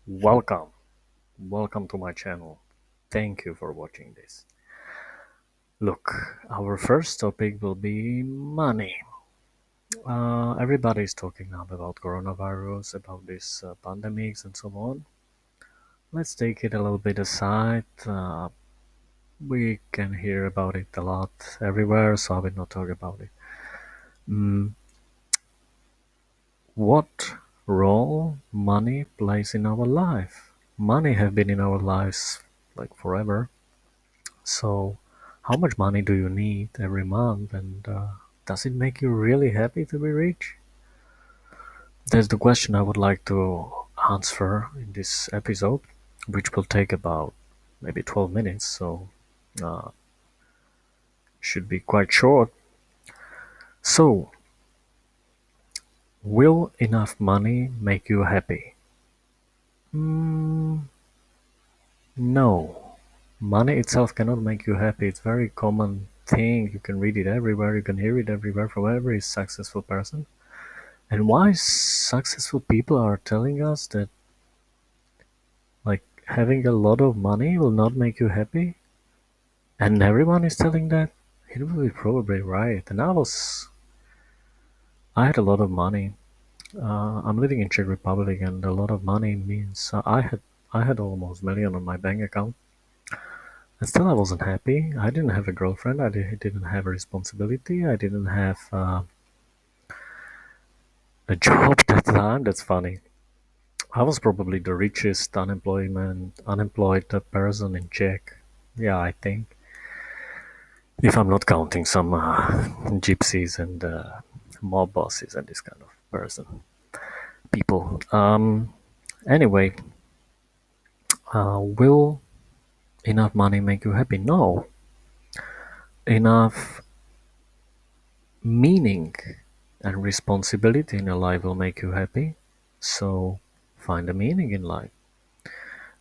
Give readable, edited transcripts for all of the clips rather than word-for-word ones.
Welcome, welcome to my channel. Thank you for watching this. Look, our first topic will be money. Everybody is talking now about coronavirus, about these pandemics, and so on. Let's take it a little bit aside. We can hear about it a lot everywhere, so I will not talk about it. Mm, what role money plays in our life? Money have been in our lives like forever. So, how much money do you need every month, and does it make you really happy to be rich? That's the question I would like to answer in this episode, which will take about maybe 12 minutes, so uh, should be quite short. So, will enough money make you happy? Mm, no. Money itself cannot make you happy. It's a very common thing. You can read it everywhere, you can hear it everywhere from every successful person. And why successful people are telling us that like having a lot of money will not make you happy, and everyone is telling that, it will be probably right. And I had a lot of money. I'm living in Czech Republic, and a lot of money means I had almost million on my bank account, and still I wasn't happy. I didn't have a girlfriend. Didn't have a responsibility. I didn't have a job that time. That's funny. I was probably the richest unemployed person in Czech. Yeah, I think. If I'm not counting some gypsies and mob bosses and this kind of people. Anyway, will enough money make you happy? No. Enough meaning and responsibility in your life will make you happy. So find a meaning in life.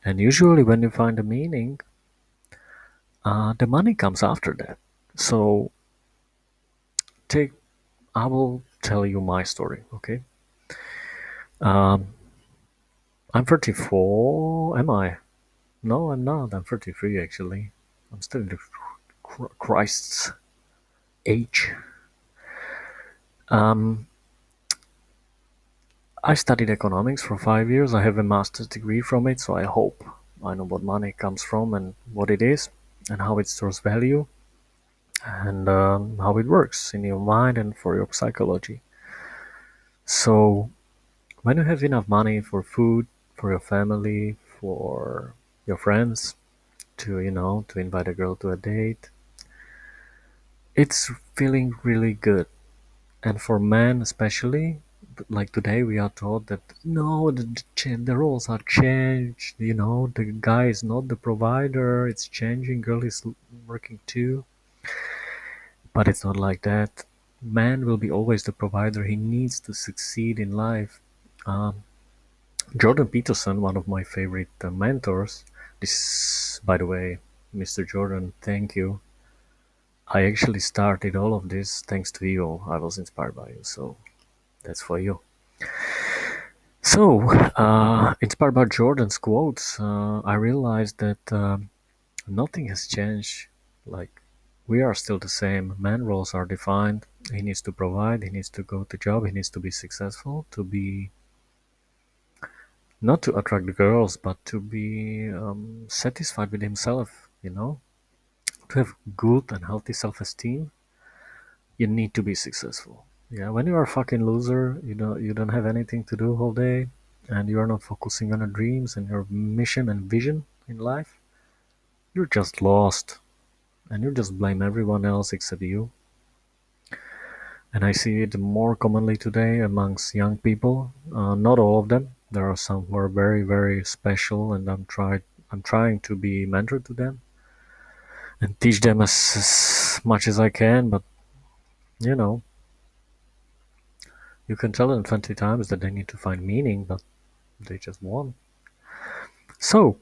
And usually, when you find a meaning, the money comes after that. So take I will tell you my story, okay? Um, I'm 34. Am I? No, I'm not. I'm 33 actually. I'm still in the Christ's age. Um, I studied economics for 5 years. I have a master's degree from it, so I hope I know what money comes from and what it is and how it stores value and how it works in your mind and for your psychology. So when you have enough money for food, for your family, for your friends, to invite a girl to a date, it's feeling really good. And for men especially, like today we are taught that no, the roles are changed. The guy is not the provider. It's changing. Girl is working too, but it's not like that. Man will be always the provider. He needs to succeed in life. Um, Jordan Peterson, one of my favorite mentors. This, by the way, Mr. Jordan, thank you. I actually started all of this thanks to you. I was inspired by you, so that's for you. So, inspired by Jordan's quotes, I realized that nothing has changed. Like, we are still the same. Man roles are defined. He needs to provide, he needs to go to job, he needs to be successful, to be not to attract the girls, but to be satisfied with himself, to have good and healthy self-esteem. You need to be successful. Yeah, when you are a fucking loser, you don't have anything to do all day, and you are not focusing on your dreams and your mission and vision in life. You're just lost, and you just blame everyone else except you. And I see it more commonly today amongst young people. Not all of them. There are some who are very, very special, and I'm trying to be mentor to them and teach them as much as I can. But you know, you can tell them 20 times that they need to find meaning, but they just won't. So,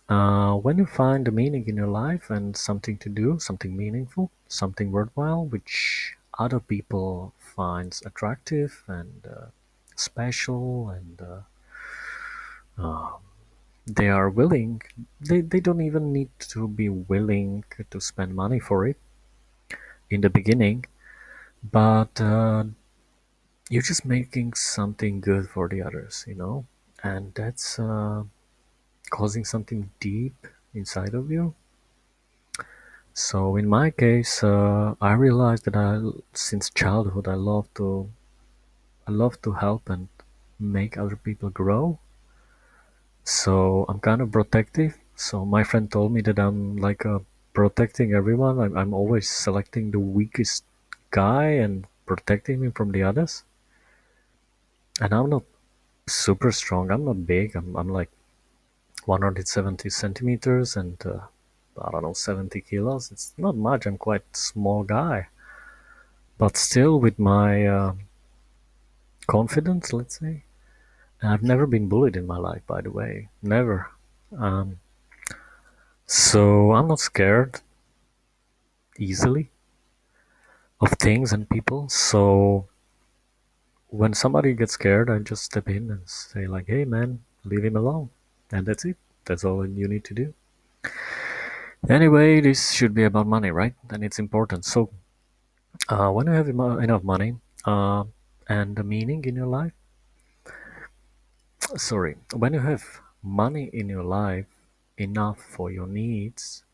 when you find a meaning in your life and something to do, something meaningful, something worthwhile, which other people finds attractive and special and they are willing. They don't even need to be willing to spend money for it in the beginning, but you're just making something good for the others, and that's causing something deep inside of you. So in my case, I realized that since childhood, I love to help and make other people grow. So I'm kind of protective. So my friend told me that I'm like protecting everyone. I'm always selecting the weakest guy and protecting him from the others. And I'm not super strong. I'm not big. I'm like 170 centimeters and I don't know, 70 kilos. It's not much. I'm quite a small guy. But still, with my confidence, let's say. And I've never been bullied in my life, by the way. Never. Um, so I'm not scared easily of things and people. So when somebody gets scared, I just step in and say, like, hey, man, leave him alone. And that's it. That's all you need to do. Anyway, this should be about money, right? And it's important. So when you have enough money and the meaning in your life, sorry, when you have money in your life enough for your needs,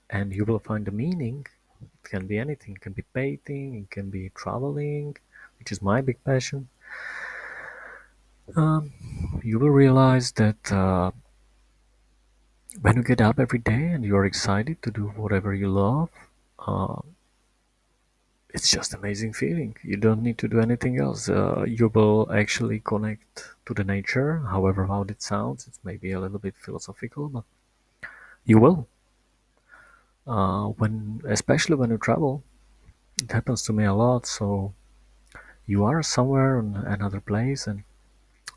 and you will find the meaning. It can be anything. It can be painting. It can be traveling, which is my big passion. Um, you will realize that when you get up every day and you are excited to do whatever you love, uh, it's just amazing feeling. You don't need to do anything else. You will actually connect to the nature, however loud it sounds. It's maybe a little bit philosophical, but you will. Especially when you travel, it happens to me a lot. So you are somewhere in another place, and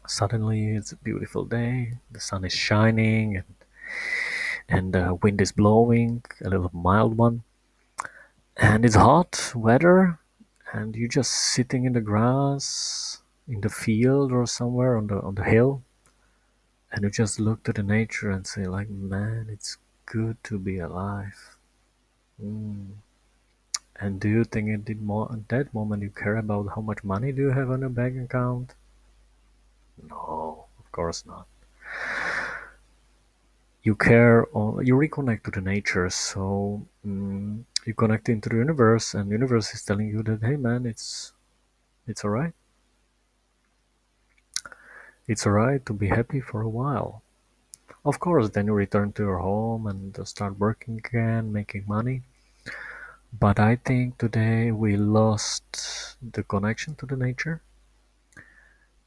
suddenly it's a beautiful day. The sun is shining, and the wind is blowing, a little mild one, and it's hot weather, and you're just sitting in the grass in the field or somewhere on the hill, and you just look to the nature and say, like, man, it's good to be alive. Mm. And do you think at that moment you care about how much money do you have on your bank account? No, of course not. You reconnect to the nature, so you connect into the universe, and the universe is telling you that, hey man, it's all right. It's all right to be happy for a while. Of course, then you return to your home and start working again, making money. But I think today we lost the connection to the nature,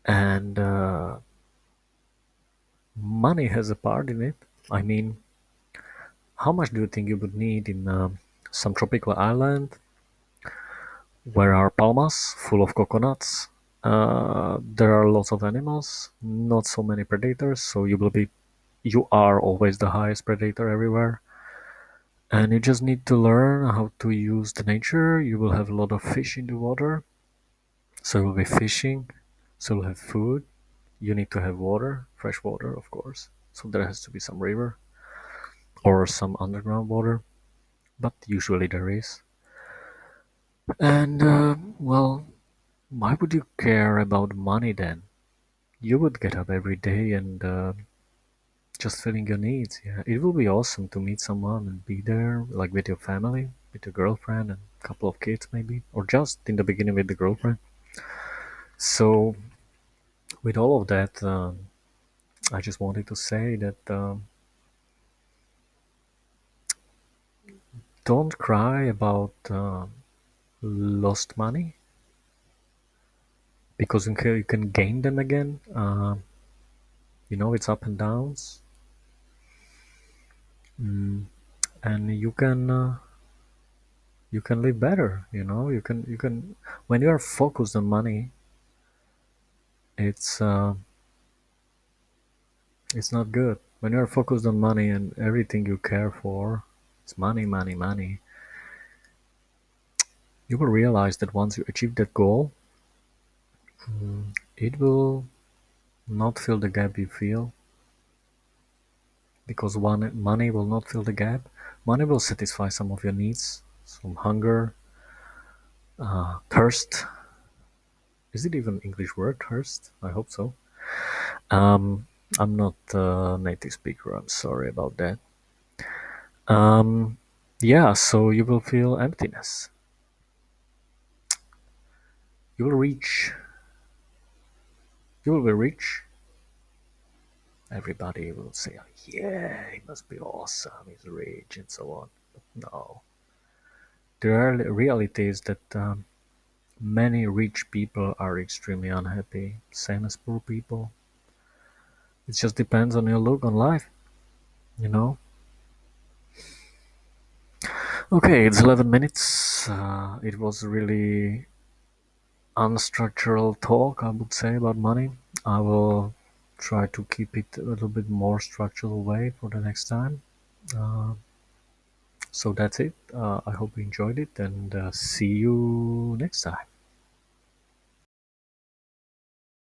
and money has a part in it. I mean, how much do you think you would need in some tropical island where are palmas full of coconuts? There are lots of animals, not so many predators, so you are always the highest predator everywhere. And you just need to learn how to use the nature. You will have a lot of fish in the water, so you'll be fishing, so you'll have food. You need to have water, fresh water, of course. So there has to be some river or some underground water, but usually there is. And well, why would you care about money then? You would get up every day and just filling your needs. Yeah, it will be awesome to meet someone and be there, like with your family, with your girlfriend and a couple of kids, maybe, or just in the beginning with the girlfriend. So, with all of that, I just wanted to say that don't cry about lost money because you can gain them again. It's up and downs, and you can live better. You can when you are focused on money, it's it's not good. When you are focused on money and everything you care for, it's money, money, money. You will realize that once you achieve that goal, it will not fill the gap you feel. because one money will not fill the gap. Money will satisfy some of your needs, some hunger, thirst. Is it even English word, thirst? I hope so. Um, I'm not a native speaker. I'm sorry about that. Um, yeah, so you will feel emptiness. You will reach. You will be rich. Everybody will say, "Yeah, he must be awesome. He's rich," and so on. But no, the reality is that many rich people are extremely unhappy, same as poor people. It just depends on your look on life, you know. Okay, it's 11 minutes. It was really unstructural talk, I would say, about money. I will try to keep it a little bit more structural way for the next time. Uh, so that's it. I hope you enjoyed it, and see you next time.